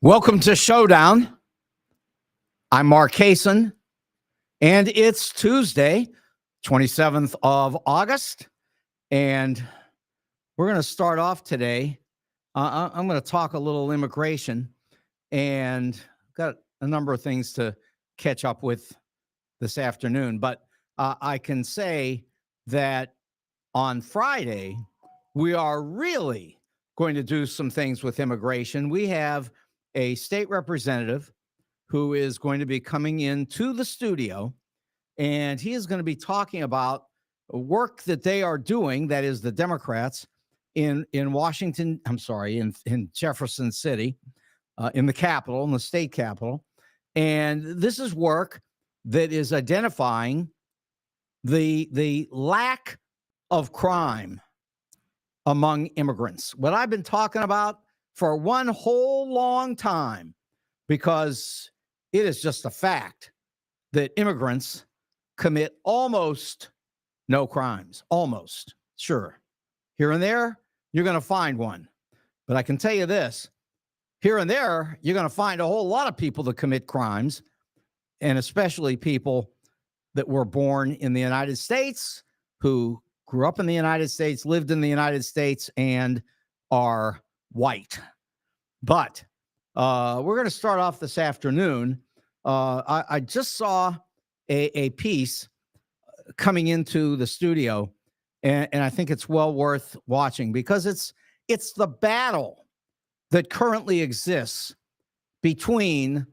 Welcome to Showdown. I'm Mark Kaysen, and it's Tuesday, 27th of August, and we're going to start off today. I'm going to talk a little immigration, and got a number of things to catch up with this afternoon, but I can say that on Friday, we are really going to do some things with immigration. We have a state representative who is going to be coming into the studio, and he is going to be talking about work that they are doing, that is the Democrats in Washington, in Jefferson City, in the capital, in the state capital. And this is work that is identifying the lack of crime among immigrants. What I've been talking about for one whole long time, because it is just a fact that immigrants commit almost no crimes. Almost. Sure. Here and there, you're going to find one. But I can tell you this, here and there, you're going to find a whole lot of people that commit crimes, and especially people that were born in the United States, who grew up in the United States, lived in the United States, and are white. But we're going to start off this afternoon. I just saw a piece coming into the studio, and I think it's well worth watching, because it's the battle that currently exists between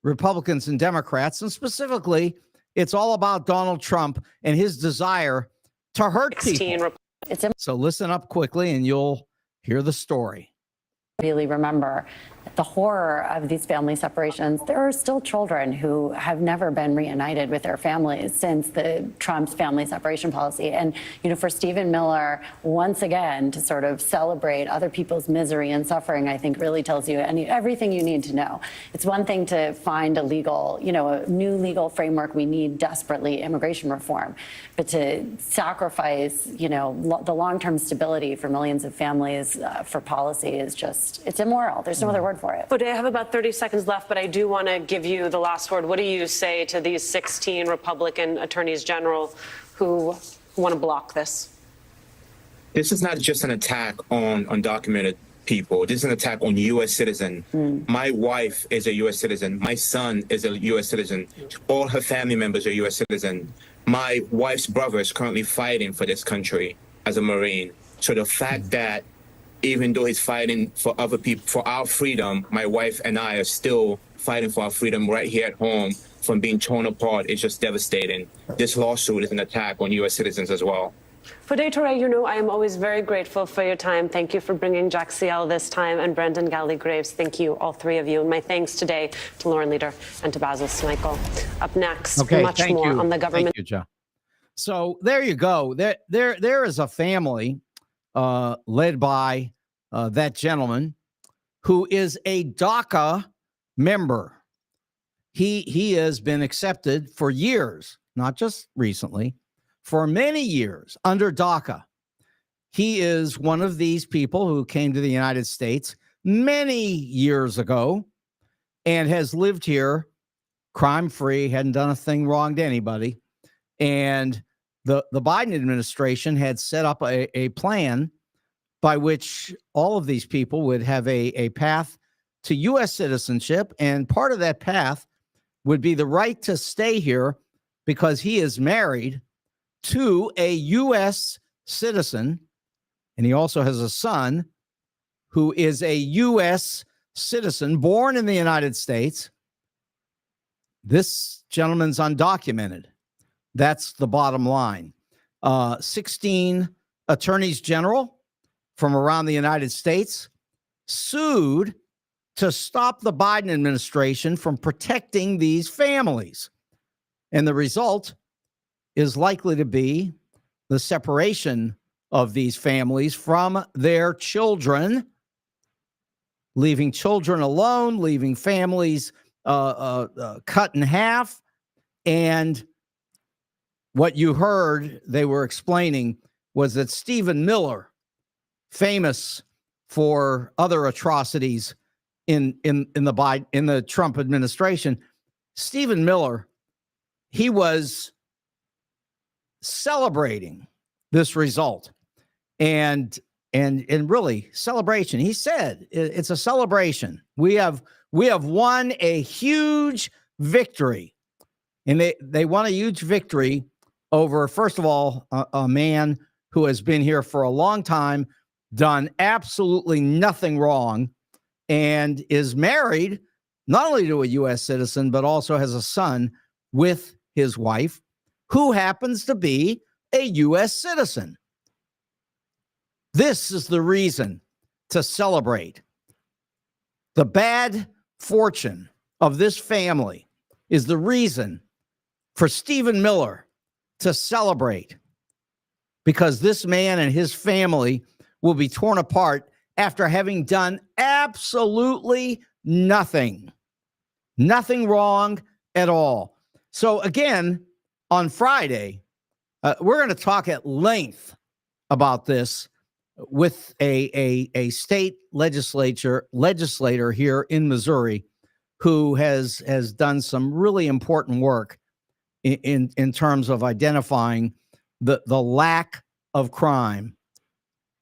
Republicans and Democrats, and specifically, it's all about Donald Trump and his desire to hurt people. So listen up quickly, and you'll hear the story. Really remember the horror of these family separations. There are still children who have never been reunited with their families since Trump's family separation policy. And, for Stephen Miller, once again, to sort of celebrate other people's misery and suffering, I think really tells you everything you need to know. It's one thing to find a new legal framework. We need desperately immigration reform, but to sacrifice, the long-term stability for millions of families for policy is just, it's immoral. There's no other word for it. But I have about 30 seconds left, but I do want to give you the last word. What do you say to these 16 Republican attorneys general who want to block this? This is not just an attack on undocumented people. This is an attack on U.S. citizens. My wife is a U.S. citizen. My son is a U.S. citizen. All her family members are U.S. citizens. My wife's brother is currently fighting for this country as a Marine. So the fact that even though he's fighting for other people, for our freedom, my wife and I are still fighting for our freedom right here at home from being torn apart. It's just devastating. This lawsuit is an attack on U.S. citizens as well. Fode Toure, I am always very grateful for your time. Thank you for bringing Jack Seale this time, and Brendan Galley-Graves. Thank you, all three of you. And my thanks today to Lauren Leader and to Basil Smikle. Up next, much more on the government. Thank you, Joe. So there you go. There is a family led by that gentleman who is a DACA member. He has been accepted for years, not just recently, for many years under DACA. He is one of these people who came to the United States many years ago and has lived here crime-free, hadn't done a thing wrong to anybody. And the Biden administration had set up a plan by which all of these people would have a path to U.S. citizenship. And part of that path would be the right to stay here because he is married to a U.S. citizen. And he also has a son who is a U.S. citizen born in the United States. This gentleman's undocumented. That's the bottom line. 16 attorneys general from around the United States sued to stop the Biden administration from protecting these families. And the result is likely to be the separation of these families from their children, leaving children alone, leaving families cut in half. And what you heard they were explaining was that Stephen Miller, famous for other atrocities in the Trump administration. Stephen Miller, he was celebrating this result, and really celebration. He said it's a celebration. We have won a huge victory, and they won a huge victory over, first of all, a man who has been here for a long time, done absolutely nothing wrong, and is married not only to a U.S. citizen, but also has a son with his wife, who happens to be a U.S. citizen. This is the reason to celebrate. The bad fortune of this family is the reason for Stephen Miller to celebrate, because this man and his family will be torn apart after having done absolutely nothing wrong at all. So again, on Friday, we're going to talk at length about this with a state legislator here in Missouri who has done some really important work in terms of identifying the lack of crime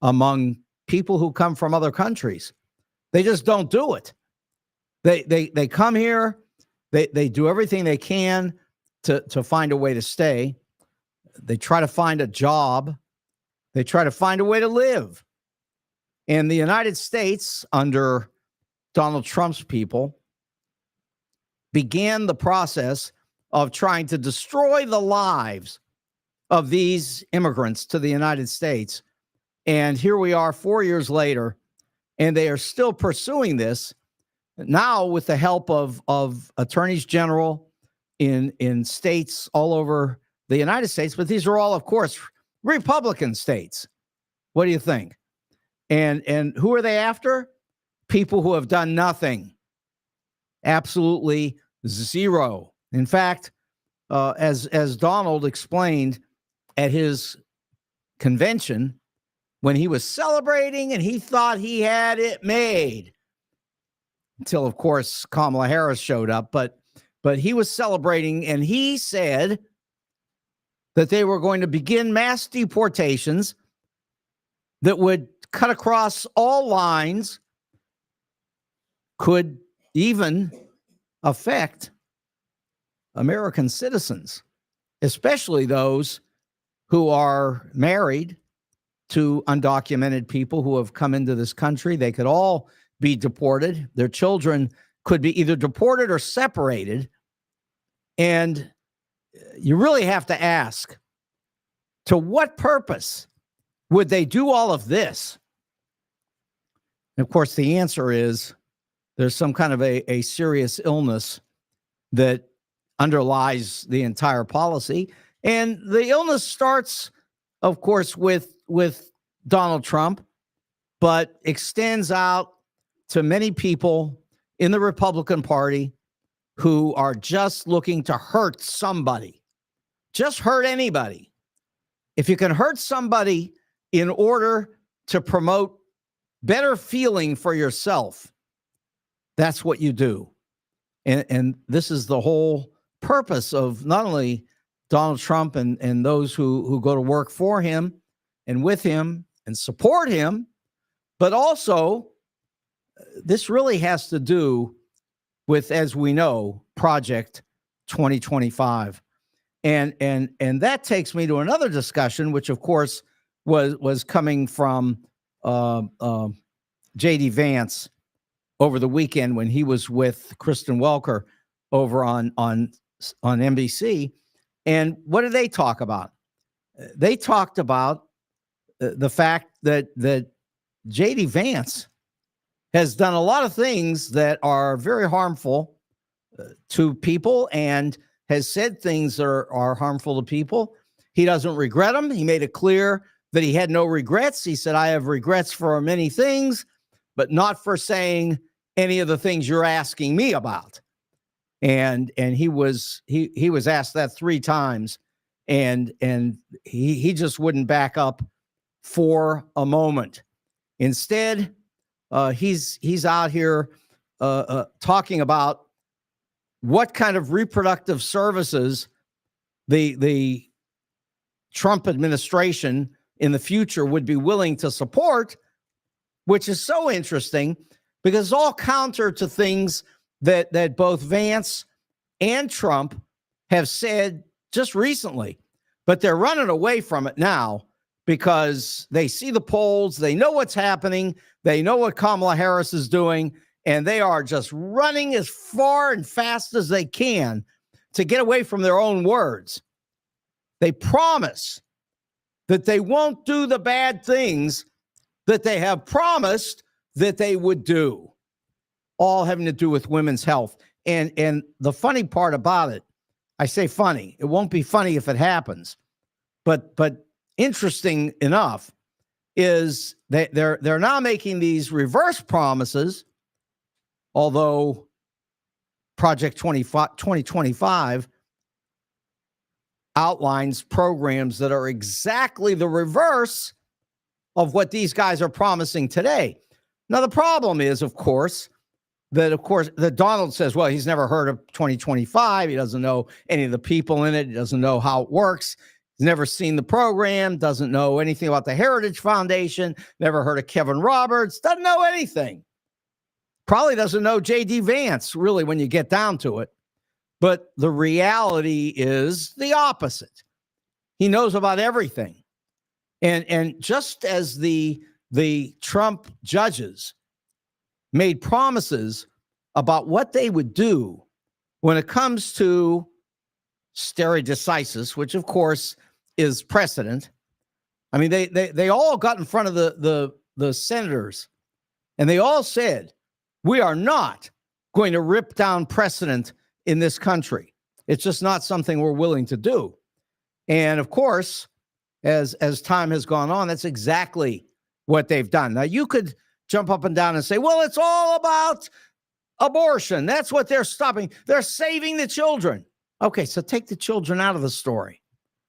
among people who come from other countries. They just don't do it. They come here, they do everything they can to find a way to stay. They try to find a job. They try to find a way to live. And the United States, under Donald Trump's people, began the process of trying to destroy the lives of these immigrants to the United States. And here we are 4 years later, and they are still pursuing this now with the help of attorneys general in states all over the United States. But these are all, of course, Republican states. What do you think? And who are they after? People who have done nothing. Absolutely zero. In fact, as Donald explained at his convention, when he was celebrating and he thought he had it made, until, of course, Kamala Harris showed up, but he was celebrating, and he said that they were going to begin mass deportations that would cut across all lines, could even affect American citizens, especially those who are married to undocumented people who have come into this country. They could all be deported. Their children could be either deported or separated. And you really have to ask, to what purpose would they do all of this? And of course, the answer is there's some kind of a serious illness that underlies the entire policy. And the illness starts, of course, with Donald Trump, but extends out to many people in the Republican Party who are just looking to hurt somebody. Just hurt anybody. If you can hurt somebody in order to promote better feeling for yourself, that's what you do. And this is the whole purpose of not only Donald Trump and those who go to work for him and with him and support him, but also this really has to do with, as we know, Project 2025. And that takes me to another discussion, which of course was coming from J.D. Vance over the weekend when he was with Kristen Welker over on NBC. And what did they talk about? They talked about the fact that J.D. Vance has done a lot of things that are very harmful to people and has said things that are harmful to people. He doesn't regret them. He made it clear that he had no regrets. He said, I have regrets for many things, but not for saying any of the things you're asking me about. And he was asked that 3 times, and he just wouldn't back up for a moment. Instead, he's out here talking about what kind of reproductive services the Trump administration in the future would be willing to support, which is so interesting because it's all counter to things that both Vance and Trump have said just recently. But they're running away from it now because they see the polls, they know what's happening, they know what Kamala Harris is doing, and they are just running as far and fast as they can to get away from their own words. They promise that they won't do the bad things that they have promised that they would do, all having to do with women's health. And the funny part about it, I say funny, it won't be funny if it happens, but interesting enough is that they're now making these reverse promises, although Project 2025 outlines programs that are exactly the reverse of what these guys are promising today. Now, the problem is, of course, that Donald says, well, he's never heard of 2025. He doesn't know any of the people in it. He doesn't know how it works. He's never seen the program, doesn't know anything about the Heritage Foundation, never heard of Kevin Roberts, doesn't know anything. Probably doesn't know J.D. Vance, really, when you get down to it. But the reality is the opposite. He knows about everything. And just as the Trump judges made promises about what they would do when it comes to stare decisis, which of course is precedent. I mean, they all got in front of the senators and they all said, we are not going to rip down precedent in this country. It's just not something we're willing to do. And of course, as time has gone on, that's exactly what they've done. Now, you could jump up and down and say, well, it's all about abortion. That's what they're stopping. They're saving the children. Okay, so take the children out of the story.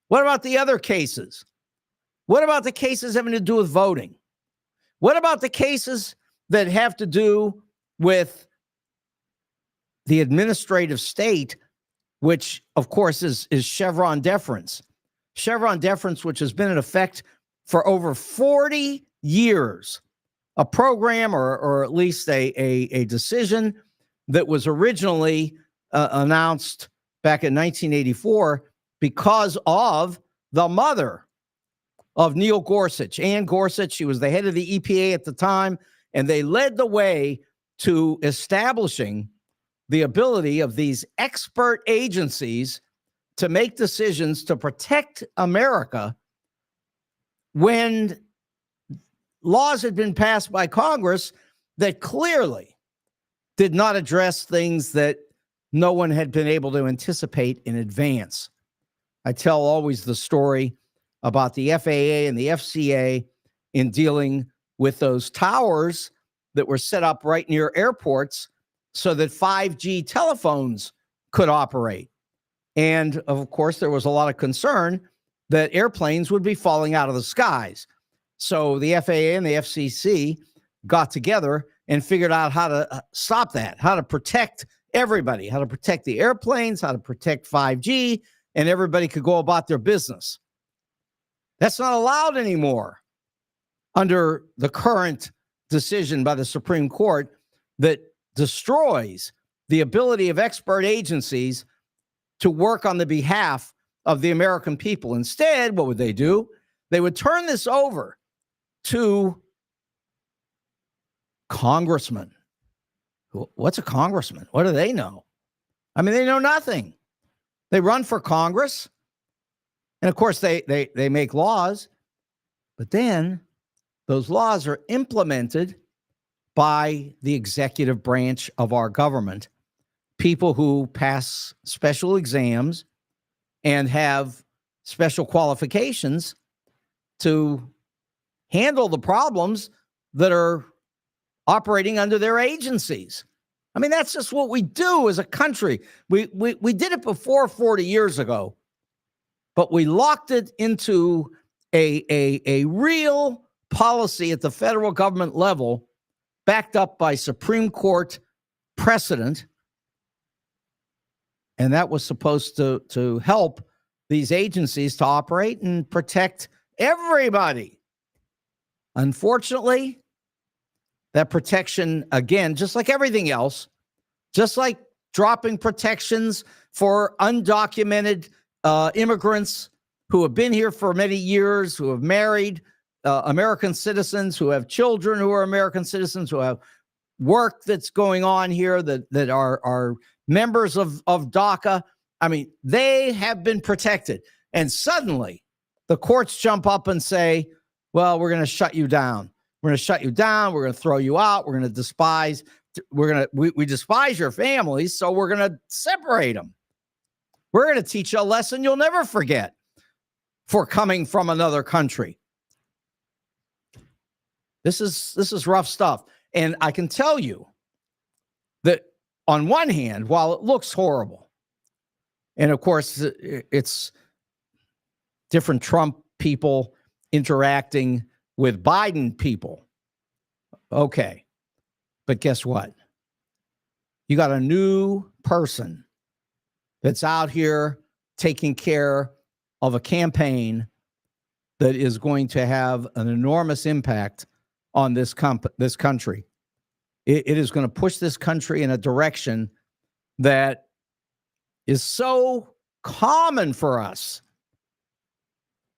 What about the other cases? What about the cases having to do with voting? What about the cases that have to do with the administrative state, which, of course, is Chevron deference? Chevron deference, which has been in effect for over 40 years. A program or at least a decision that was originally announced back in 1984 because of the mother of Neil Gorsuch, Ann Gorsuch. She was the head of the EPA at the time, and they led the way to establishing the ability of these expert agencies to make decisions to protect America when laws had been passed by Congress that clearly did not address things that no one had been able to anticipate in advance. I tell always the story about the FAA and the FCA in dealing with those towers that were set up right near airports so that 5G telephones could operate. And of course, there was a lot of concern that airplanes would be falling out of the skies. So the FAA and the FCC got together and figured out how to stop that, how to protect everybody, how to protect the airplanes, how to protect 5G, and everybody could go about their business. That's not allowed anymore under the current decision by the Supreme Court that destroys the ability of expert agencies to work on the behalf of the American people. Instead, what would they do? They would turn this over to congressmen. What's a congressman? What do they know? I mean, they know nothing. They run for Congress, and of course, they make laws, but then those laws are implemented by the executive branch of our government, people who pass special exams and have special qualifications to handle the problems that are operating under their agencies. I mean, that's just what we do as a country. We did it before 40 years ago, but we locked it into a real policy at the federal government level, backed up by Supreme Court precedent, and that was supposed to help these agencies to operate and protect everybody. Unfortunately, that protection, again, just like everything else, just like dropping protections for undocumented immigrants who have been here for many years, who have married American citizens, who have children who are American citizens, who have work that's going on here, that are members of DACA. I mean, they have been protected. And suddenly the courts jump up and say, well, we're going to shut you down. We're going to shut you down. We're going to throw you out. We're going to despise. We despise your families, so we're going to separate them. We're going to teach you a lesson you'll never forget for coming from another country. This is rough stuff. And I can tell you that on one hand, while it looks horrible, and of course it's different Trump people interacting with Biden people. Okay. But guess what? You got a new person that's out here taking care of a campaign that is going to have an enormous impact on this country. It is going to push this country in a direction that is so common for us.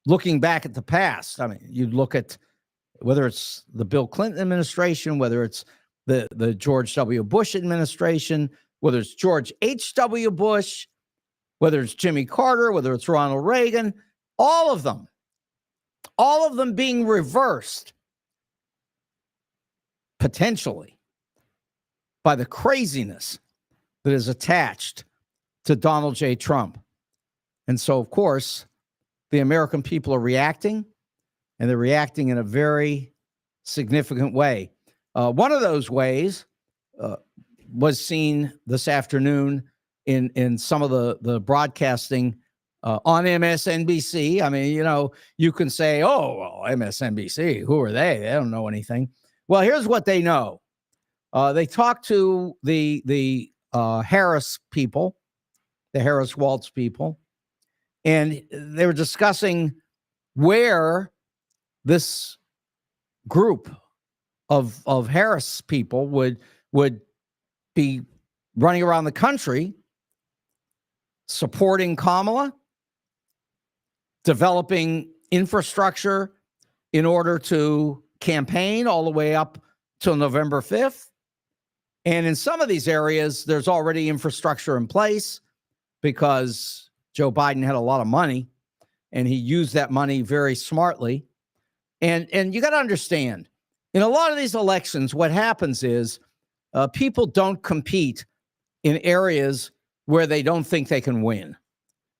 Looking back at the past, I mean, you look at whether it's the Bill Clinton administration, whether it's the George W. Bush administration, whether it's George H.W. Bush, whether it's Jimmy Carter, whether it's Ronald Reagan, all of them being reversed potentially by the craziness that is attached to Donald J. Trump. And so, of course, the American people are reacting, and they're reacting in a very significant way. One of those ways was seen this afternoon in some of the broadcasting on MSNBC. I mean, you know, you can say, oh, well, MSNBC, who are they? They don't know anything. Well, here's what they know. They talked to the Harris people, the Harris Waltz people, and they were discussing where this group of Harris people would be running around the country supporting Kamala, developing infrastructure in order to campaign all the way up till November 5th. And in some of these areas, there's already infrastructure in place because Joe Biden had a lot of money and he used that money very smartly. And you got to understand, in a lot of these elections, what happens is people don't compete in areas where they don't think they can win.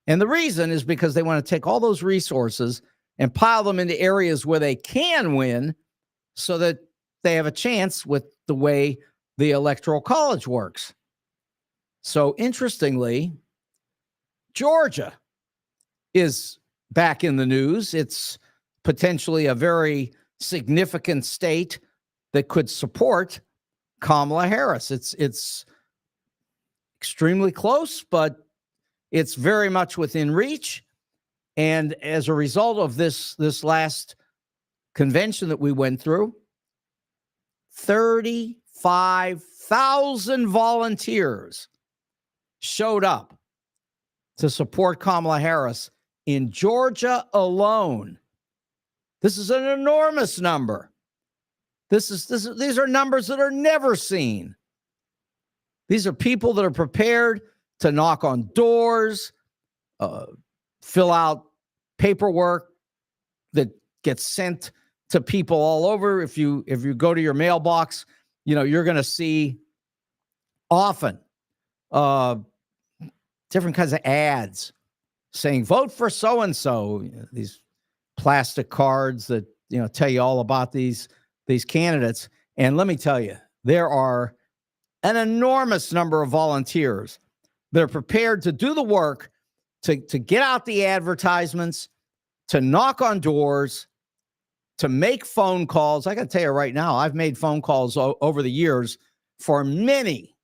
And the reason is because they want to take all those resources and pile them into areas where they can win so that they have a chance with the way the Electoral College works. So interestingly, Georgia is back in the news. It's potentially a very significant state that could support Kamala Harris. It's extremely close, but it's very much within reach. And as a result of this last convention that we went through, 35,000 volunteers showed up to support Kamala Harris in Georgia alone. This is an enormous number. These are numbers that are never seen. These are people that are prepared to knock on doors, fill out paperwork that gets sent to people all over. If you go to your mailbox, you know, you're going to see often different kinds of ads saying vote for so-and-so, these plastic cards that, you know, tell you all about these candidates. And let me tell you, there are an enormous number of volunteers that are prepared to do the work to get out the advertisements, to knock on doors, to make phone calls. I got to tell you right now, I've made phone calls over the years for many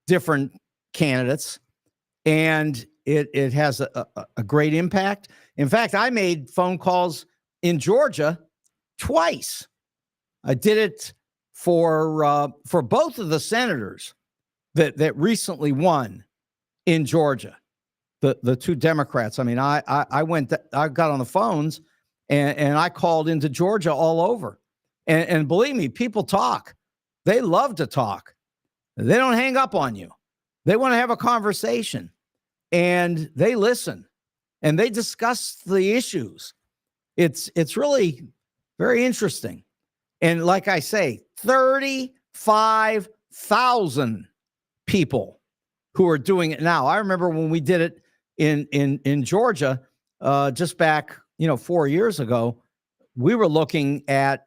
different candidates, and it has a great impact. In fact, I made phone calls in Georgia twice. I did it for both of the senators that recently won in Georgia, the two Democrats. I mean, I got on the phones and I called into Georgia all over. And believe me, people talk. They love to talk. They don't hang up on you. They want to have a conversation, and they listen, and they discuss the issues. It's really very interesting. And like I say, 35,000 people who are doing it now. I remember when we did it in Georgia, just back, 4 years ago, we were looking at,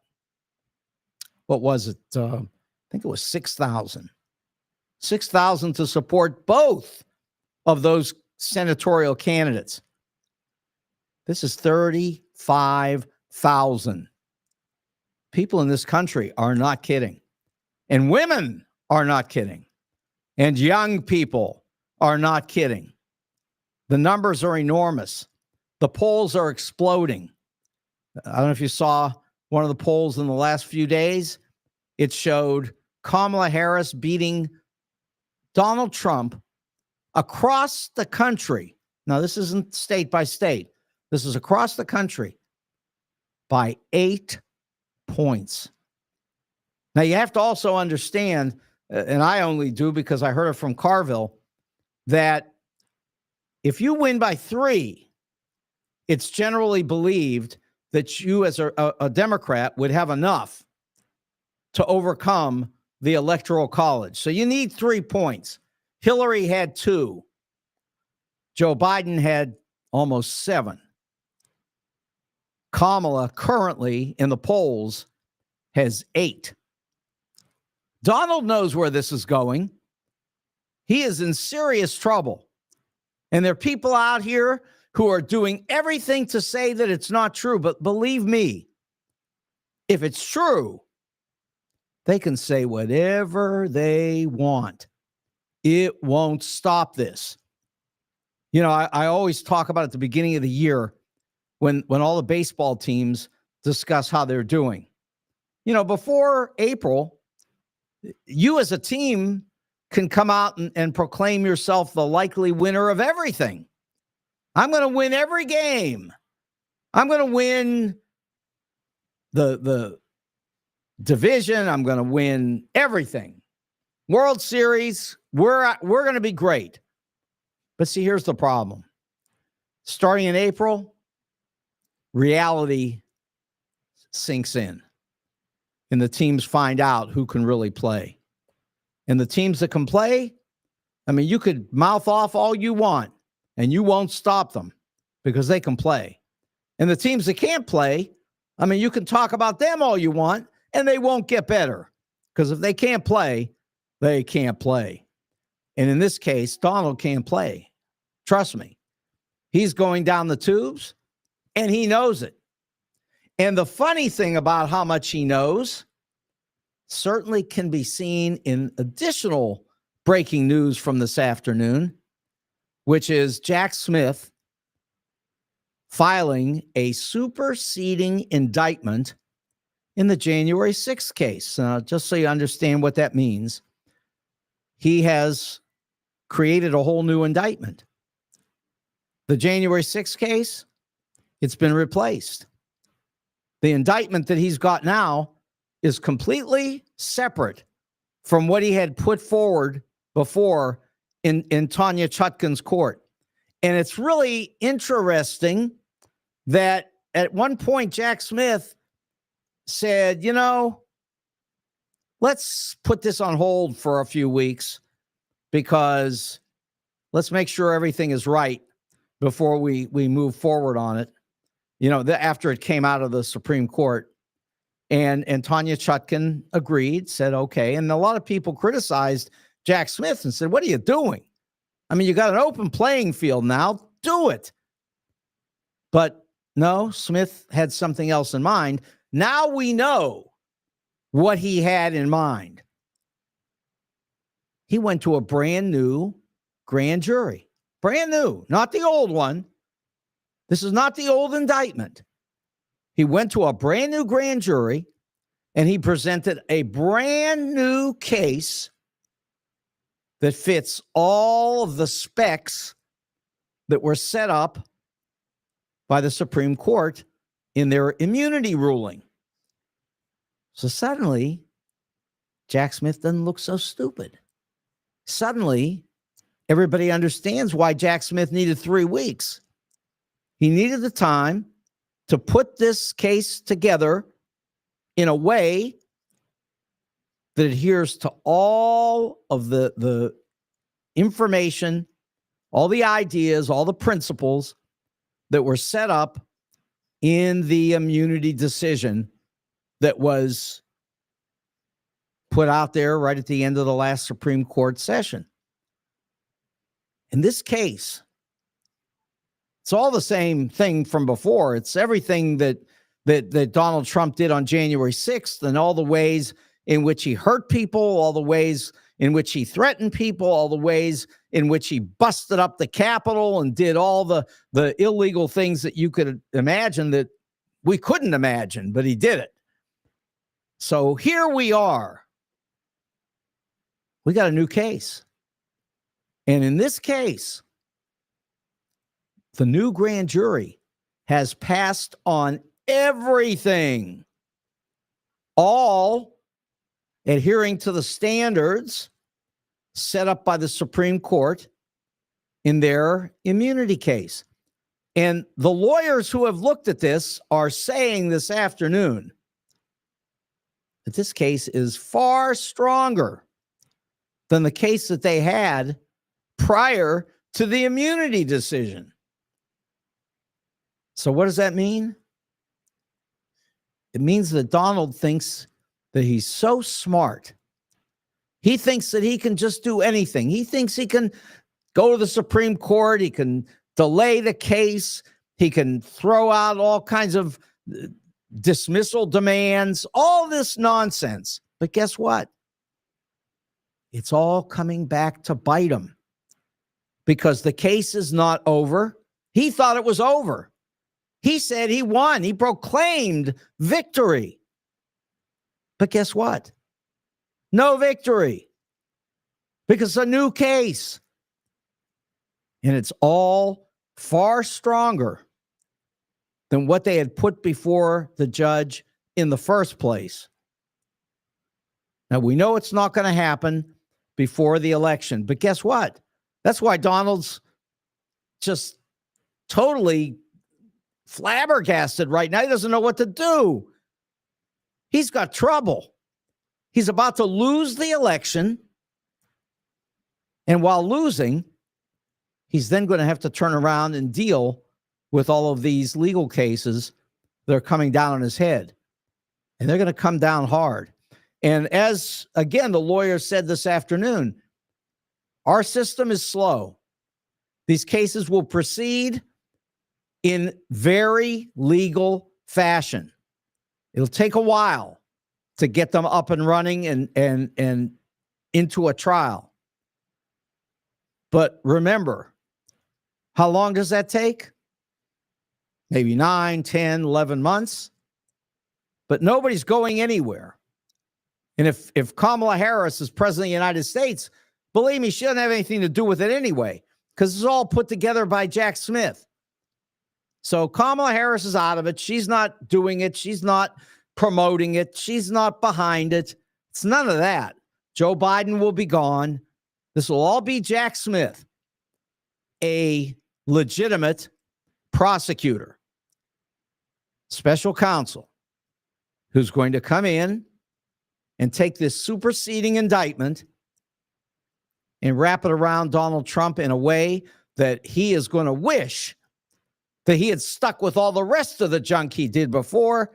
what was it? I think it was 6,000 to support both of those senatorial candidates. This is 35,000. People in this country are not kidding. And women are not kidding. And young people are not kidding. The numbers are enormous. The polls are exploding. I don't know if you saw one of the polls in the last few days. It showed Kamala Harris beating Donald Trump across the country. Now, this isn't state by state. This is across the country by 8 points. Now, you have to also understand, and I only do because I heard it from Carville, that if you win by 3, it's generally believed that you as a Democrat would have enough to overcome the Electoral College. So you need 3 points. Hillary had 2. Joe Biden had almost 7. Kamala currently in the polls has 8. Donald knows where this is going. He is in serious trouble. And there are people out here who are doing everything to say that it's not true. But believe me, if it's true, they can say whatever they want. It won't stop this. I always talk about at the beginning of the year when all the baseball teams discuss how they're doing. Before April, you as a team can come out and proclaim yourself the likely winner of everything. I'm going to win every game. I'm going to win the division. I'm going to win everything. World Series, we're going to be great. But see, here's the problem. Starting in April, reality sinks in. And the teams find out who can really play. And the teams that can play, you could mouth off all you want, and you won't stop them because they can play. And the teams that can't play, you can talk about them all you want, and they won't get better. Because if they can't play, they can't play. And in this case, Donald can't play. Trust me. He's going down the tubes, and he knows it. And the funny thing about how much he knows certainly can be seen in additional breaking news from this afternoon, which is Jack Smith filing a superseding indictment in the January 6th case. Just so you understand what that means, he has created a whole new indictment. The January 6th case, it's been replaced. The indictment that he's got now is completely separate from what he had put forward before in Tanya Chutkan's court. And it's really interesting that at one point Jack Smith said, let's put this on hold for a few weeks because let's make sure everything is right before we move forward on it. After it came out of the Supreme Court. And Tanya Chutkan agreed, said, okay. And a lot of people criticized Jack Smith and said, what are you doing? You got an open playing field now. Do it. But no, Smith had something else in mind. Now we know what he had in mind. he went to a brand new grand jury. Brand new, not the old one. This is not the old indictment. He went to a brand new grand jury and he presented a brand new case that fits all of the specs that were set up by the Supreme Court in their immunity ruling. So suddenly, Jack Smith doesn't look so stupid. Suddenly, everybody understands why Jack Smith needed 3 weeks. He needed the time to put this case together in a way that adheres to all of the information, all the ideas, all the principles that were set up in the immunity decision that was put out there right at the end of the last Supreme Court session. In this case, it's all the same thing from before. It's everything that Donald Trump did on January 6th and all the ways in which he hurt people, all the ways in which he threatened people, all the ways in which he busted up the Capitol and did all the illegal things that you could imagine that we couldn't imagine, but he did it. So here we are. We got a new case. And in this case, the new grand jury has passed on everything, all adhering to the standards set up by the Supreme Court in their immunity case. And the lawyers who have looked at this are saying this afternoon that this case is far stronger than the case that they had prior to the immunity decision. So what does that mean? It means that Donald thinks that he's so smart. He thinks that he can just do anything. He thinks he can go to the Supreme Court. He can delay the case. He can throw out all kinds of dismissal demands, all this nonsense. But guess what? It's all coming back to bite him because the case is not over. He thought it was over. He said he won. He proclaimed victory. But guess what? No victory because it's a new case. And it's all far stronger than what they had put before the judge in the first place. Now, we know it's not going to happen before the election, but guess what? That's why Donald's just totally flabbergasted right now. He doesn't know what to do. He's got trouble. He's about to lose the election. And while losing, he's then going to have to turn around and deal with all of these legal cases that are coming down on his head. And they're going to come down hard. And as, again, the lawyer said this afternoon, our system is slow. These cases will proceed in very legal fashion. It'll take a while to get them up and running and into a trial. But remember, how long does that take? Maybe 9, 10, 11 months. But nobody's going anywhere. And if Kamala Harris is president of the United States, believe me, she doesn't have anything to do with it anyway, because it's all put together by Jack Smith. So Kamala Harris is out of it. She's not doing it. She's not promoting it. She's not behind it. It's none of that. Joe Biden will be gone. This will all be Jack Smith, a legitimate prosecutor, special counsel, who's going to come in and take this superseding indictment and wrap it around Donald Trump in a way that he is going to wish that he had stuck with all the rest of the junk he did before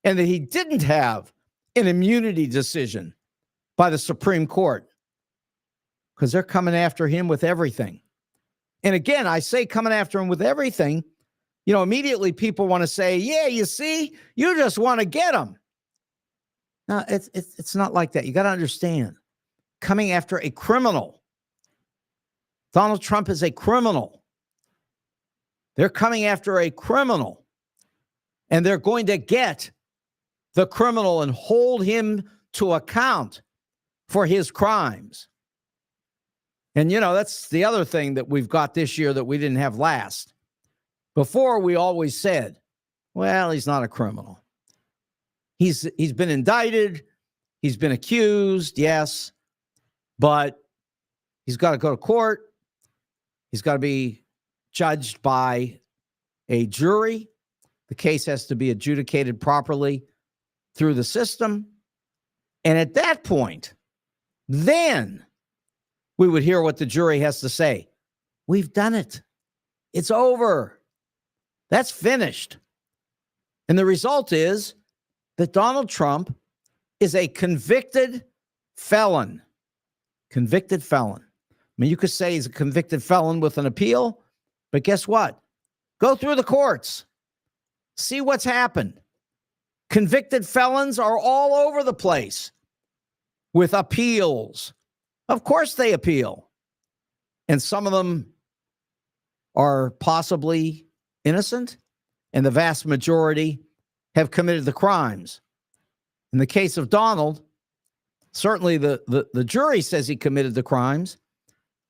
and that he didn't have an immunity decision by the Supreme Court, because they're coming after him with everything. And again, I say coming after him with everything, you know, immediately people want to say, yeah, you see, you just want to get him. No, it's not like that. You got to understand. coming after a criminal. Donald Trump is a criminal. They're coming after a criminal, and they're going to get the criminal and hold him to account for his crimes. And, you know, that's the other thing that we've got this year that we didn't have last. Before, we always said, well, he's not a criminal. He's been indicted. He's been accused, yes, but he's got to go to court. He's got to be judged by a jury. The case has to be adjudicated properly through the system. And at that point, then we would hear what the jury has to say. We've done it. It's over. That's finished. And the result is that Donald Trump is a convicted felon. Convicted felon. I mean, you could say he's a convicted felon with an appeal, but guess what? Go through the courts. See what's happened. Convicted felons are all over the place with appeals. Of course they appeal. And some of them are possibly innocent, and the vast majority have committed the crimes. In the case of Donald, certainly the jury says he committed the crimes,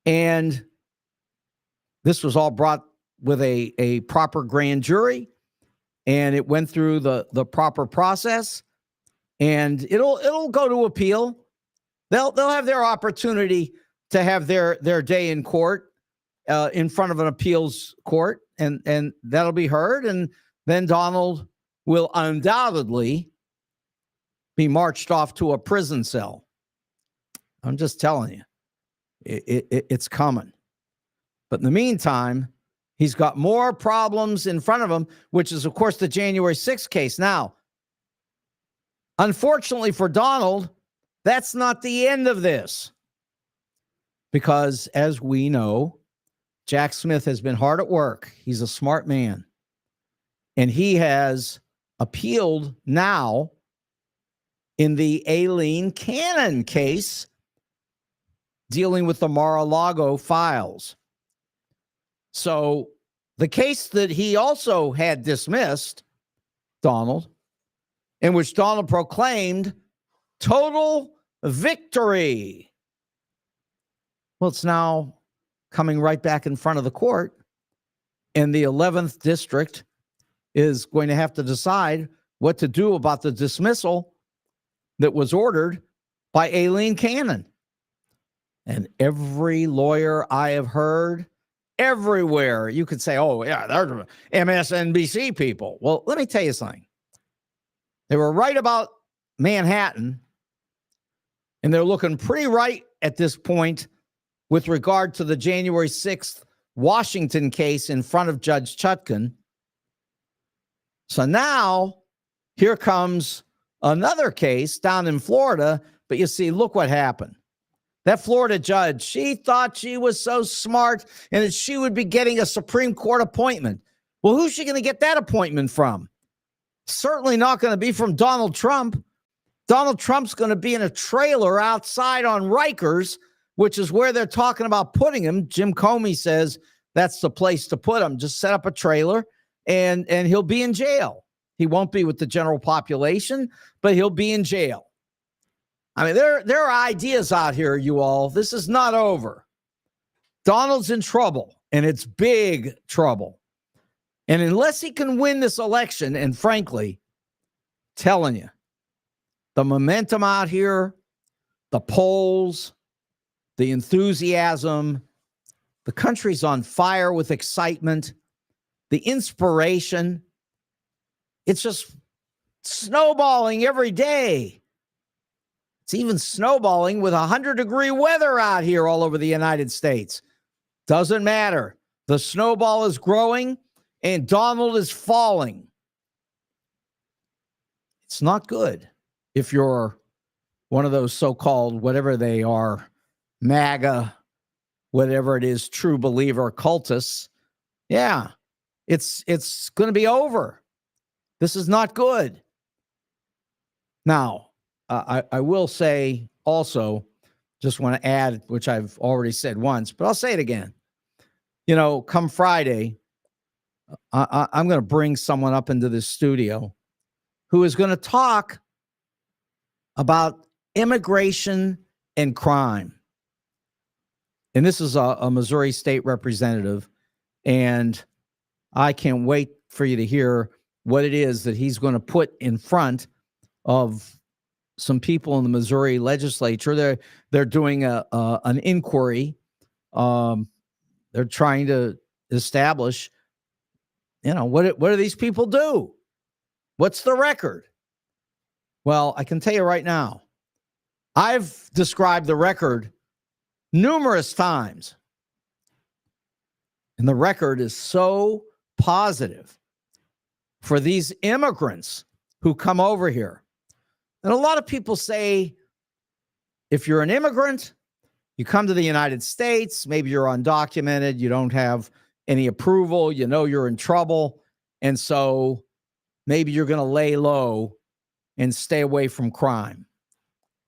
and this was all brought with a proper grand jury, and it went through the proper process, and it'll go to appeal. They'll have their opportunity to have their day in court, in front of an appeals court, and that'll be heard, and then Donald will undoubtedly be marched off to a prison cell. I'm just telling you, it's coming. But in the meantime, he's got more problems in front of him, which is, of course, the January 6th case. Now, unfortunately for Donald, that's not the end of this. Because, as we know, Jack Smith has been hard at work. He's a smart man. And he has appealed now in the Aileen Cannon case dealing with the Mar-a-Lago files. So the case that he also had dismissed, Donald, in which Donald proclaimed total victory. Well, it's now coming right back in front of the court, and the 11th district is going to have to decide what to do about the dismissal that was ordered by Aileen Cannon. And every lawyer I have heard, everywhere, you could say, oh, yeah, they're MSNBC people. Well, let me tell you something. They were right about Manhattan, and they're looking pretty right at this point with regard to the January 6th Washington case in front of Judge Chutkan. So now here comes another case down in Florida, but you see, look what happened. That Florida judge, she thought she was so smart and that she would be getting a Supreme Court appointment. Well, who's she going to get that appointment from? Certainly not going to be from Donald Trump. Donald Trump's going to be in a trailer outside on Rikers, which is where they're talking about putting him. Jim Comey says that's the place to put him. Just set up a trailer and he'll be in jail. He won't be with the general population, but he'll be in jail. I mean, there are ideas out here, you all. This is not over. Donald's in trouble, and it's big trouble. And unless he can win this election, and frankly, telling you, the momentum out here, the polls, the enthusiasm, the country's on fire with excitement, the inspiration, it's just snowballing every day. It's even snowballing with 100-degree weather out here all over the United States. Doesn't matter. The snowball is growing and Donald is falling. It's not good if you're one of those so-called, whatever they are, MAGA, whatever it is, true believer cultists. Yeah, it's going to be over. This is not good. Now, I will say also just want to add, which I've already said once, but I'll say it again. You know, come Friday, I'm going to bring someone up into this studio who is going to talk about immigration and crime. And this is a Missouri state representative. And I can't wait for you to hear what it is that he's going to put in front of some people in the Missouri legislature. They're doing an inquiry. They're trying to establish, you know, what do these people do? What's the record? Well, I can tell you right now, I've described the record numerous times. And the record is so positive for these immigrants who come over here. And a lot of people say, if you're an immigrant, you come to the United States, maybe you're undocumented, you don't have any approval, you know you're in trouble, and so maybe you're going to lay low and stay away from crime.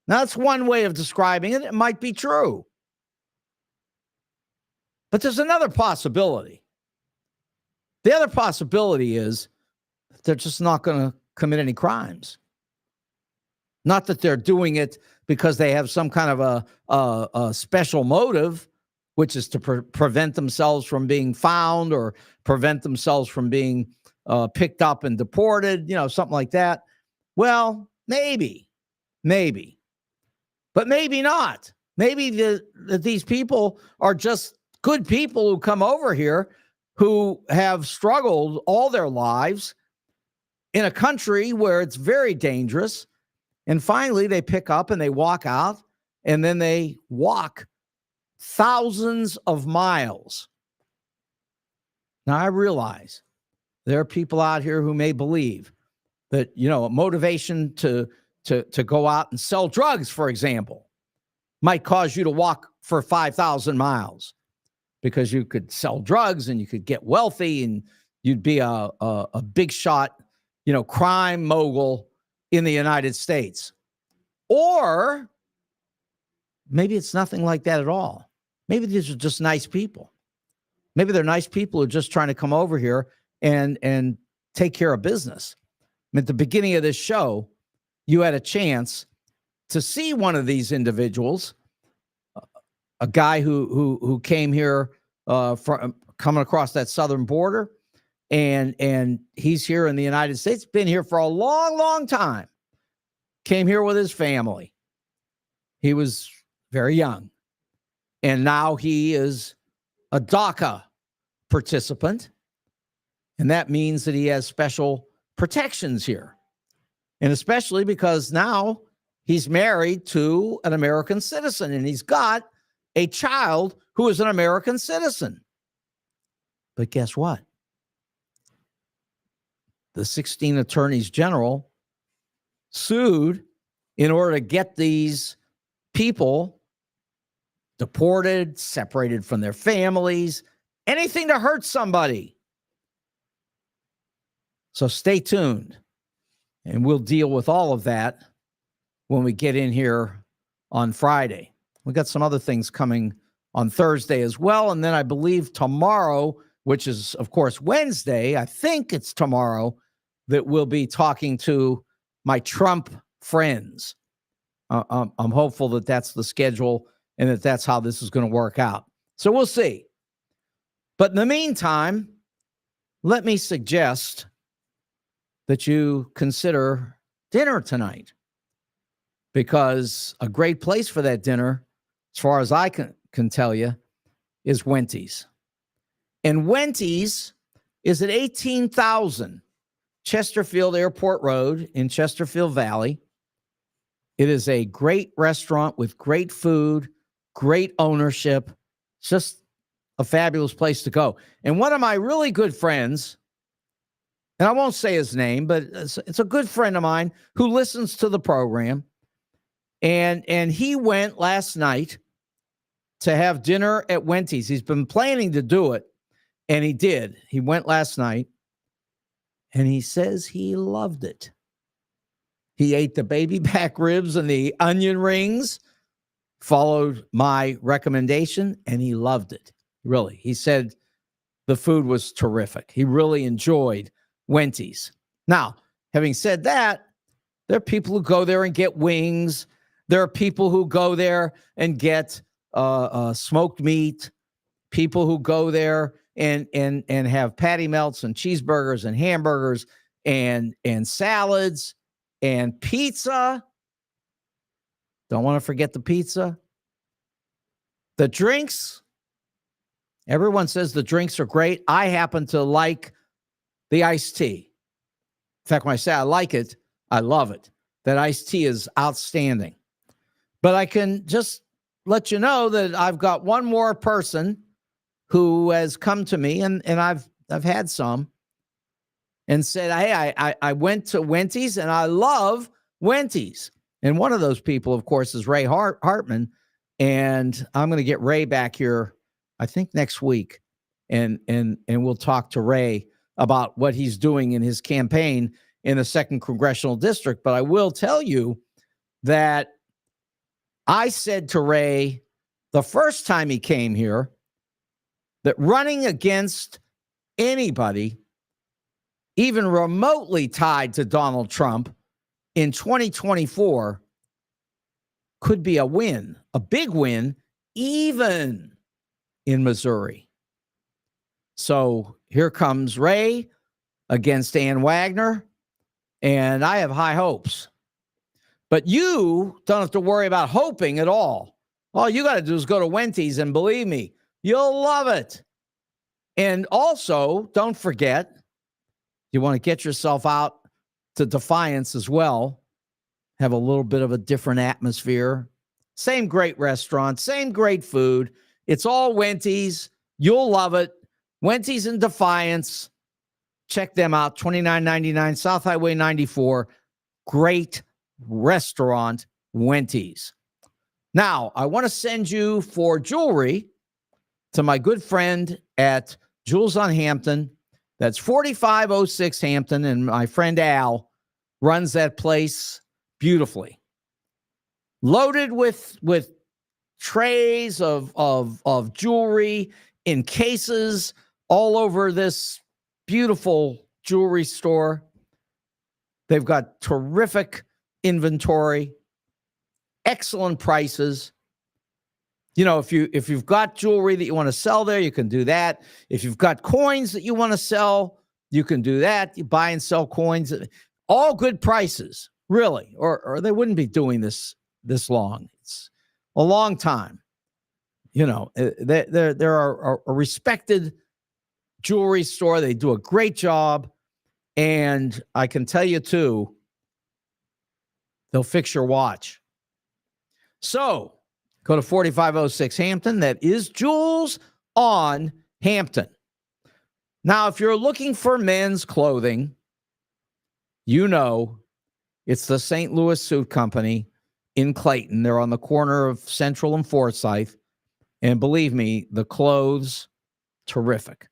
Now, that's one way of describing it. It might be true. But there's another possibility. The other possibility is they're just not going to commit any crimes. Not that they're doing it because they have some kind of a special motive, which is to prevent themselves from being found or prevent themselves from being picked up and deported, you know, something like that. Well, maybe, but maybe not. Maybe these people are just good people who come over here who have struggled all their lives in a country where it's very dangerous. And finally, they pick up and they walk out, and then they walk thousands of miles. Now, I realize there are people out here who may believe that, you know, a motivation to go out and sell drugs, for example, might cause you to walk for 5,000 miles because you could sell drugs and you could get wealthy and you'd be a big shot, you know, crime mogul in the United States. Or maybe it's nothing like that at all. Maybe these are just nice people. Maybe they're nice people who are just trying to come over here and take care of business. I mean, at the beginning of this show, you had a chance to see one of these individuals, a guy who came here from coming across that southern border, and he's here in the United States, been here for a long, long time. Came here with his family. He was very young, and now he is a DACA participant, and that means that he has special protections here, and especially because now he's married to an American citizen, and he's got a child who is an American citizen. But guess what? The 16 attorneys general sued in order to get these people deported, separated from their families, anything to hurt somebody. So stay tuned, and we'll deal with all of that when we get in here on Friday. We got some other things coming on Thursday as well, and then I believe tomorrow, which is, of course, Wednesday, I think it's tomorrow, that we'll be talking to my Trump friends. I'm hopeful that that's the schedule and that that's how this is going to work out. So we'll see. But in the meantime, let me suggest that you consider dinner tonight, because a great place for that dinner, as far as I can tell you, is Wenty's. And Wenty's is at 18,000 Chesterfield Airport Road in Chesterfield Valley. It is a great restaurant with great food, great ownership. It's just a fabulous place to go. And one of my really good friends, and I won't say his name, but it's a good friend of mine who listens to the program. And he went last night to have dinner at Wenty's. He's been planning to do it, and he did. He went last night, and he says he loved it. He ate the baby back ribs and the onion rings. followed my recommendation, and he loved it. Really. He said the food was terrific. He really enjoyed Wendy's. Now, having said that, there are people who go there and get wings. There are people who go there and get smoked meat. People who go there and have patty melts and cheeseburgers and hamburgers and salads and pizza. Don't want to forget the pizza. The drinks. Everyone says the drinks are great. I happen to like the iced tea. In fact, when I say I like it, I love it. That iced tea is outstanding. But I can just let you know that I've got one more person who has come to me, and I've had some, and said, hey, I went to Wendy's and I love Wendy's. And one of those people, of course, is Ray Hartman. And I'm going to get Ray back here, I think next week. And we'll talk to Ray about what he's doing in his campaign in the 2nd Congressional District. But I will tell you that I said to Ray the first time he came here that running against anybody, even remotely tied to Donald Trump in 2024, could be a win, a big win, even in Missouri. So here comes Ray against Ann Wagner, and I have high hopes. But you don't have to worry about hoping at all. All you got to do is go to Wendy's, and believe me, you'll love it. And also, don't forget, you want to get yourself out to Defiance as well. Have a little bit of a different atmosphere. Same great restaurant, same great food. It's all Wendy's. You'll love it. Wendy's in Defiance. Check them out. $29.99 South Highway 94. Great restaurant, Wendy's. Now, I want to send you for jewelry to my good friend at Jewels on Hampton. That's 4506 Hampton, and my friend Al runs that place beautifully. Loaded with trays of jewelry in cases all over this beautiful jewelry store. They've got terrific inventory, excellent prices. You know, if you've got jewelry that you want to sell there, you can do that. If you've got coins that you want to sell, you can do that. You buy and sell coins, all good prices, really, or they wouldn't be doing this long. It's a long time. You know, they're a respected jewelry store. They do a great job, and I can tell you too, they'll fix your watch. So go to 4506 Hampton. That is Jewels on Hampton. Now, if you're looking for men's clothing, you know it's the St. Louis Suit Company in Clayton. They're on the corner of Central and Forsyth. And believe me, the clothes, terrific.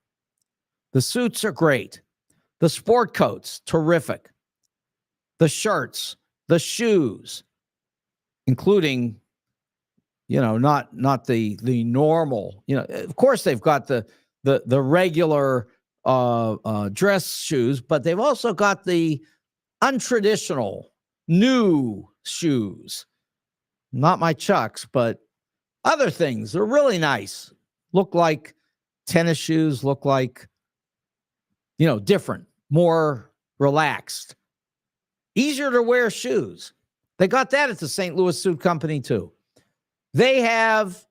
The suits are great. The sport coats, terrific. The shirts, the shoes, including, you know, not the normal, you know, of course they've got the regular dress shoes, but they've also got the untraditional new shoes. Not my Chucks, but other things. They're really nice. Look like tennis shoes, look like, you know, different, more relaxed, easier to wear shoes. They got that at the St. Louis Suit Company too. They have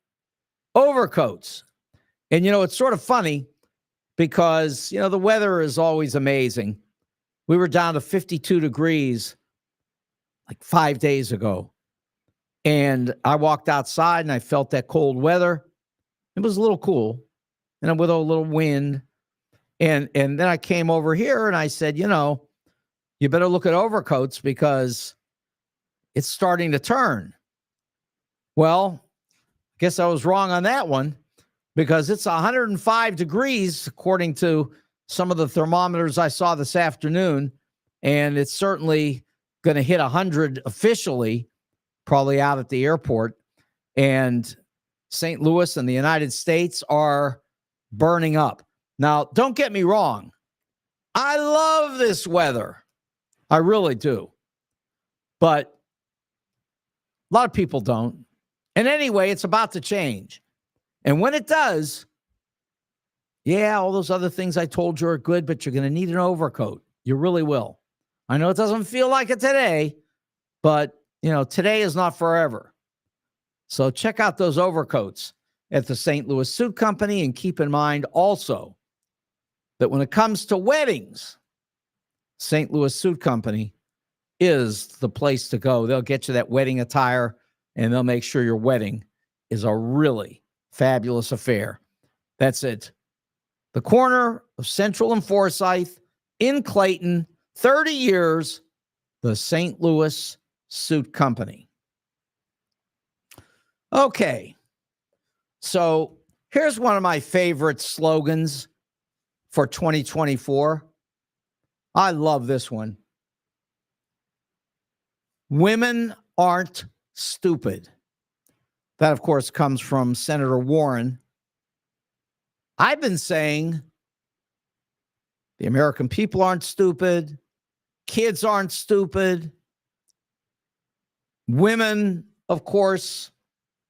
overcoats. And, you know, it's sort of funny because, you know, the weather is always amazing. We were down to 52 degrees like 5 days ago. And I walked outside and I felt that cold weather. It was a little cool, and with a little wind. And then I came over here and I said, you know, you better look at overcoats because it's starting to turn. Well, I guess I was wrong on that one because it's 105 degrees, according to some of the thermometers I saw this afternoon. And it's certainly going to hit 100 officially, probably out at the airport. and St. Louis and the United States are burning up. Now, don't get me wrong. I love this weather. I really do. But a lot of people don't. And anyway, it's about to change. And when it does, yeah, all those other things I told you are good, but you're going to need an overcoat. You really will. I know it doesn't feel like it today, but, today is not forever. So check out those overcoats at the St. Louis Suit Company, and keep in mind also that when it comes to weddings, St. Louis Suit Company is the place to go. They'll get you that wedding attire, and they'll make sure your wedding is a really fabulous affair. That's it. The corner of Central and Forsyth in Clayton, 30 years, the St. Louis Suit Company. Okay. So here's one of my favorite slogans for 2024. I love this one. Women aren't stupid. That, of course, comes from Senator Warren. I've been saying the American people aren't stupid. Kids aren't stupid. Women, of course,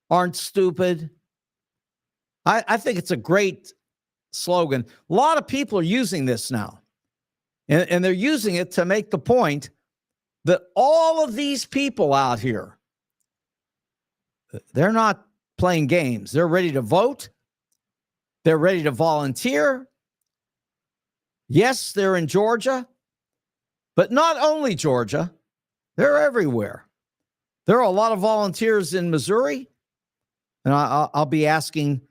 aren't stupid. I think it's a great slogan. A lot of people are using this now. And they're using it to make the point that all of these people out here, they're not playing games. They're ready to vote. They're ready to volunteer. Yes, they're in Georgia, but not only Georgia. They're everywhere. There are a lot of volunteers in Missouri, and I'll be asking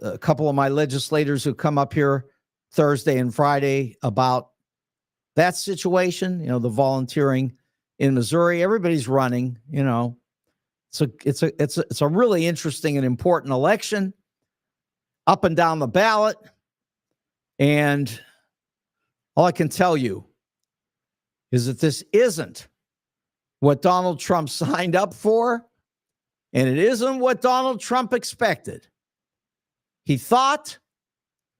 a couple of my legislators who come up here Thursday and Friday about that situation, the volunteering in Missouri. Everybody's running, So it's a really interesting and important election up and down the ballot. And all I can tell you is that this isn't what Donald Trump signed up for, and it isn't what Donald Trump expected. He thought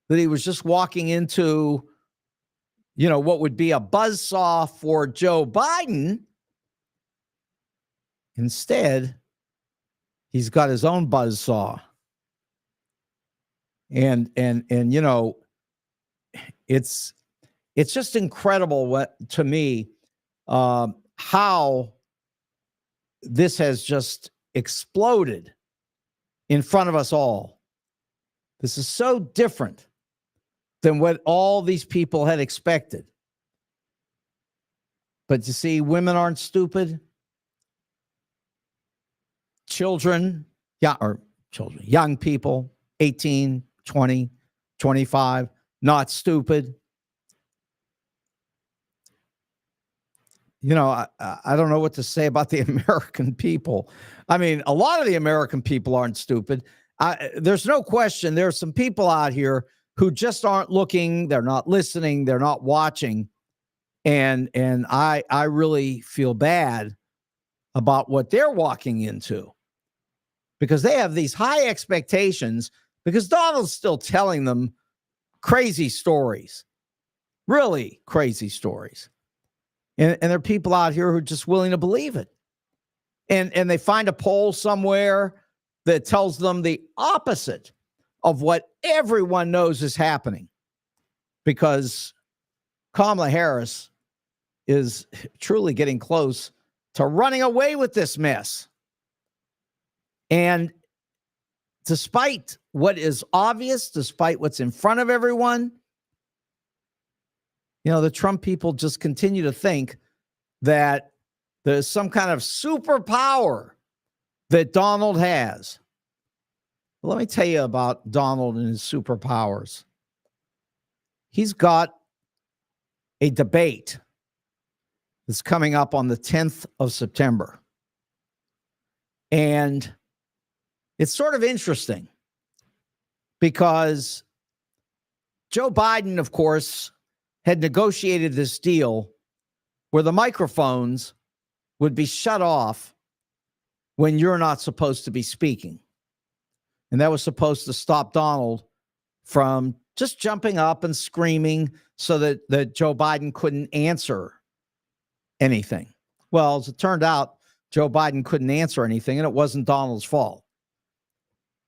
that he was just walking into, what would be a buzzsaw for Joe Biden. Instead, he's got his own buzzsaw. And it's just incredible to me how this has just exploded in front of us all. This is so different than what all these people had expected. But you see, women aren't stupid. Young people, 18, 20, 25, not stupid. I don't know what to say about the American people. I mean, a lot of the American people aren't stupid. There's no question. There are some people out here who just aren't looking. They're not listening. They're not watching. And I really feel bad about what they're walking into, because they have these high expectations, because Donald's still telling them crazy stories, really crazy stories. And there are people out here who are just willing to believe it. And they find a poll somewhere that tells them the opposite of what everyone knows is happening, because Kamala Harris is truly getting close to running away with this mess. And despite what is obvious, despite what's in front of everyone, the Trump people just continue to think that there's some kind of superpower that Donald has. Well, let me tell you about Donald and his superpowers. He's got a debate that's coming up on the 10th of September. And it's sort of interesting because Joe Biden, of course, had negotiated this deal where the microphones would be shut off when you're not supposed to be speaking. And that was supposed to stop Donald from just jumping up and screaming so that Joe Biden couldn't answer anything. Well, as it turned out, Joe Biden couldn't answer anything, and it wasn't Donald's fault.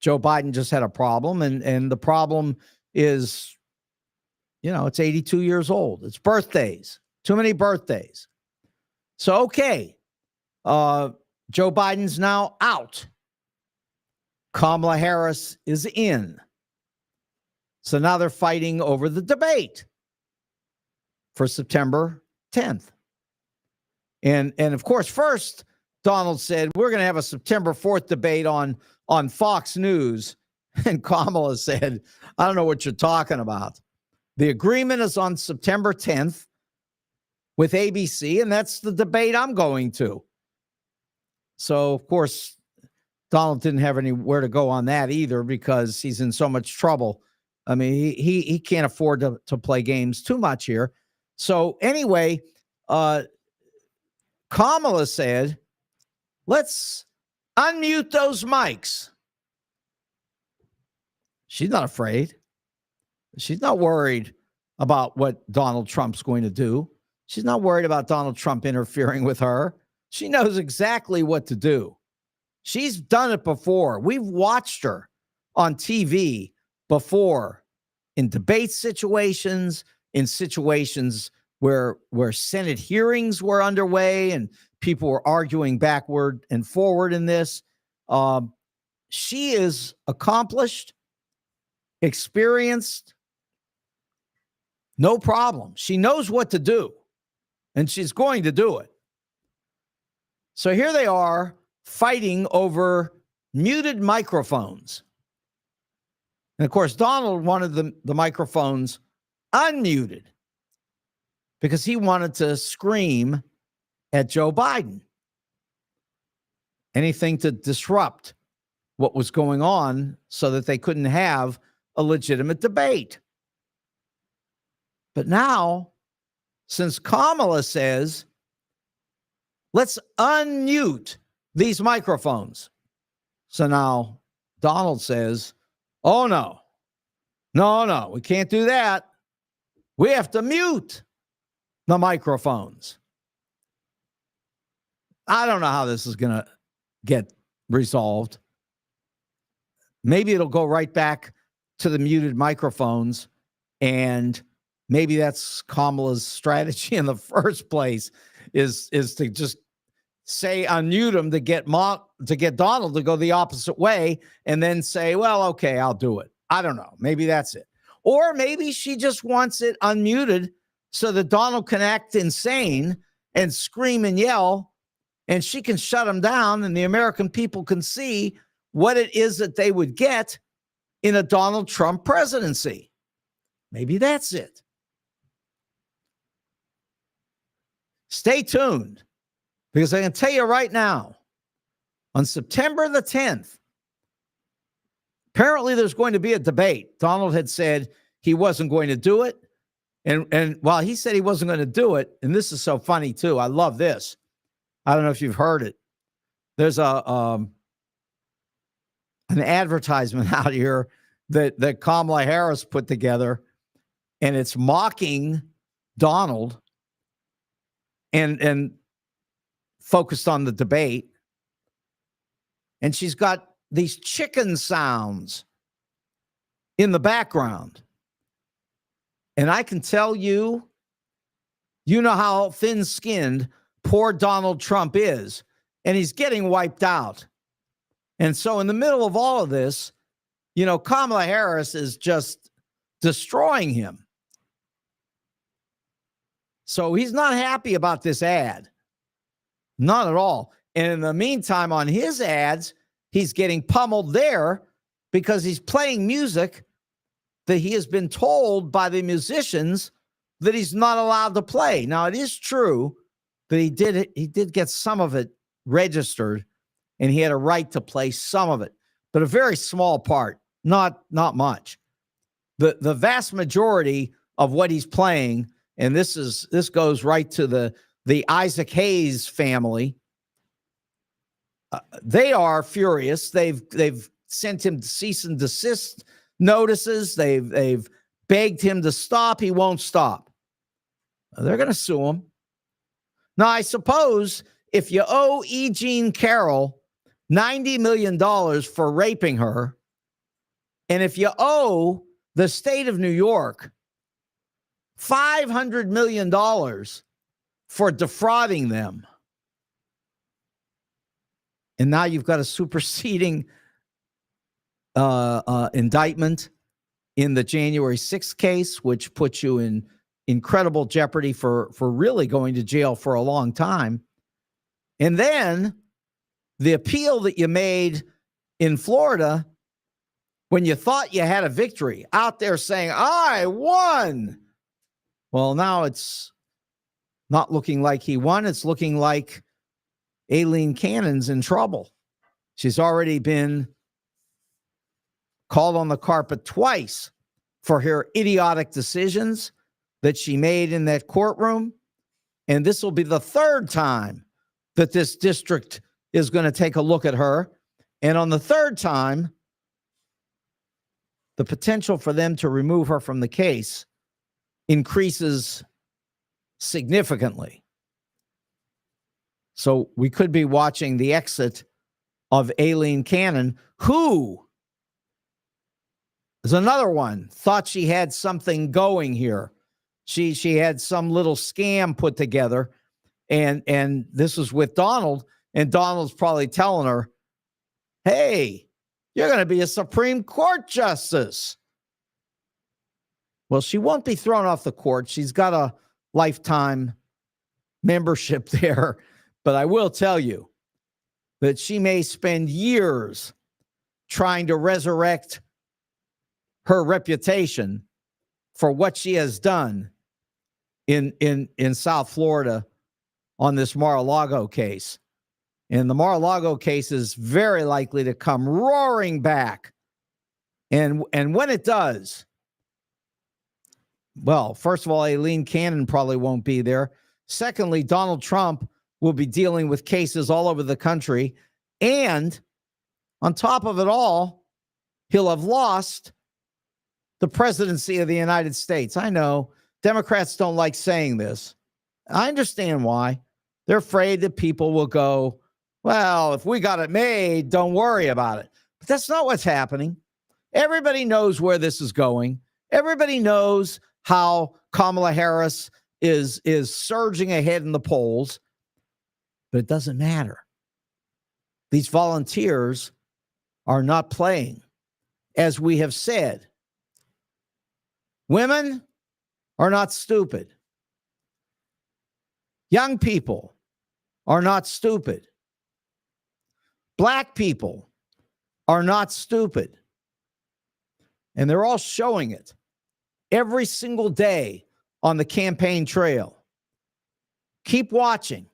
Joe Biden just had a problem, and the problem is, it's 82 years old. It's birthdays. Too many birthdays. So, okay, Joe Biden's now out. Kamala Harris is in. So now they're fighting over the debate for September 10th. And of course, first, Donald said, we're going to have a September 4th debate on Fox News. And Kamala said, I don't know what you're talking about. The agreement is on September 10th with ABC, and that's the debate I'm going to. So, of course, Donald didn't have anywhere to go on that either because he's in so much trouble. I mean, he can't afford to play games too much here. So anyway, Kamala said, let's unmute those mics. She's not afraid. She's not worried about what Donald Trump's going to do. She's not worried about Donald Trump interfering with her. She knows exactly what to do. She's done it before. We've watched her on TV before in debate situations, in situations where Senate hearings were underway and people were arguing backward and forward in this. She is accomplished, experienced, no problem. She knows what to do, and she's going to do it. So here they are fighting over muted microphones. And of course, Donald wanted the microphones unmuted because he wanted to scream at Joe Biden. Anything to disrupt what was going on so that they couldn't have a legitimate debate. But now, since Kamala says, let's unmute these microphones. So now Donald says, oh, no, we can't do that. We have to mute the microphones. I don't know how this is going to get resolved. Maybe it'll go right back to the muted microphones, and maybe that's Kamala's strategy in the first place is to just say unmute them to get Donald to go the opposite way and then say, well, okay, I'll do it. I don't know. Maybe that's it. Or maybe she just wants it unmuted so that Donald can act insane and scream and yell, and she can shut him down, and the American people can see what it is that they would get in a Donald Trump presidency. Maybe that's it. Stay tuned, because I can tell you right now, on September the 10th, apparently there's going to be a debate. Donald had said he wasn't going to do it. And while he said he wasn't going to do it, and this is so funny too, I love this. I don't know if you've heard it. There's an advertisement out here that Kamala Harris put together, and it's mocking Donald and focused on the debate. And she's got these chicken sounds in the background. And I can tell you, you know how thin-skinned poor Donald Trump is, and he's getting wiped out. And so in the middle of all of this, Kamala Harris is just destroying him. So he's not happy about this ad. Not at all. And in the meantime, on his ads, he's getting pummeled there because he's playing music that he has been told by the musicians that he's not allowed to play. Now, it is true that he did get some of it registered, and he had a right to play some of it, but a very small part, not much. The vast majority of what he's playing, and this goes right to the Isaac Hayes family. they are furious. They've sent him cease and desist notices. They've begged him to stop. He won't stop. They're going to sue him. Now, I suppose if you owe E. Jean Carroll $90 million for raping her, and if you owe the state of New York $500 million for defrauding them, and now you've got a superseding indictment in the January 6th case, which puts you in incredible jeopardy for really going to jail for a long time. And then the appeal that you made in Florida when you thought you had a victory, out there saying, I won. Well, now it's not looking like he won. It's looking like Aileen Cannon's in trouble. She's already been called on the carpet twice for her idiotic decisions that she made in that courtroom. And this will be the third time that this district is going to take a look at her. And on the third time, the potential for them to remove her from the case increases significantly. So we could be watching the exit of Aileen Cannon, who is another one, thought she had something going here. She had some little scam put together, and this was with Donald, and Donald's probably telling her, hey, you're going to be a Supreme Court justice. Well, she won't be thrown off the court. She's got a lifetime membership there. But I will tell you that she may spend years trying to resurrect her reputation for what she has done in South Florida on this Mar-a-Lago case. And the Mar-a-Lago case is very likely to come roaring back. And when it does, well, first of all, Aileen Cannon probably won't be there. Secondly, Donald Trump will be dealing with cases all over the country. And on top of it all, he'll have lost the presidency of the United States. I know Democrats don't like saying this. I understand why. They're afraid that people will go, well, if we got it made, don't worry about it. But that's not what's happening. Everybody knows where this is going. Everybody knows how Kamala Harris is surging ahead in the polls. But it doesn't matter. These volunteers are not playing. As we have said, women are not stupid. Young people are not stupid. Black people are not stupid. And they're all showing it every single day on the campaign trail. Keep watching.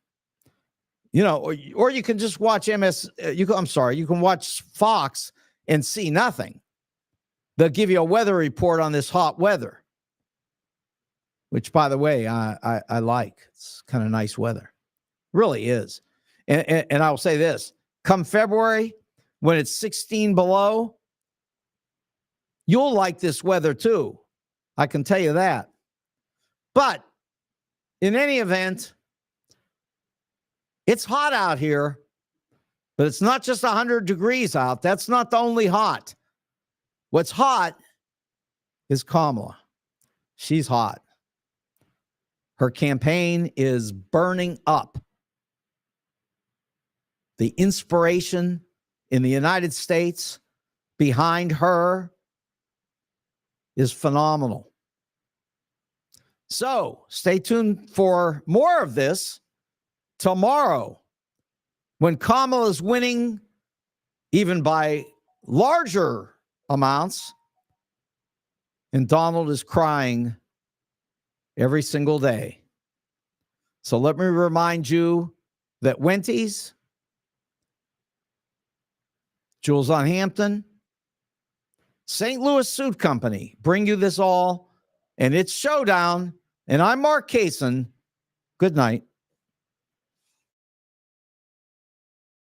You know, or you can just watch you can watch Fox and see nothing. They'll give you a weather report on this hot weather, which, by the way, I like. It's kind of nice weather. Really is. And I will say this, come February, when it's 16 below, you'll like this weather too. I can tell you that. But in any event, it's hot out here, but it's not just 100 degrees out. That's not the only hot. What's hot is Kamala. She's hot. Her campaign is burning up. The inspiration in the United States behind her is phenomenal. So stay tuned for more of this tomorrow, when Kamala is winning even by larger amounts, and Donald is crying every single day. So let me remind you that Wendy's, Jules on Hampton, St. Louis Suit Company bring you this all, and it's Showdown, and I'm Mark Kaysen. Good night.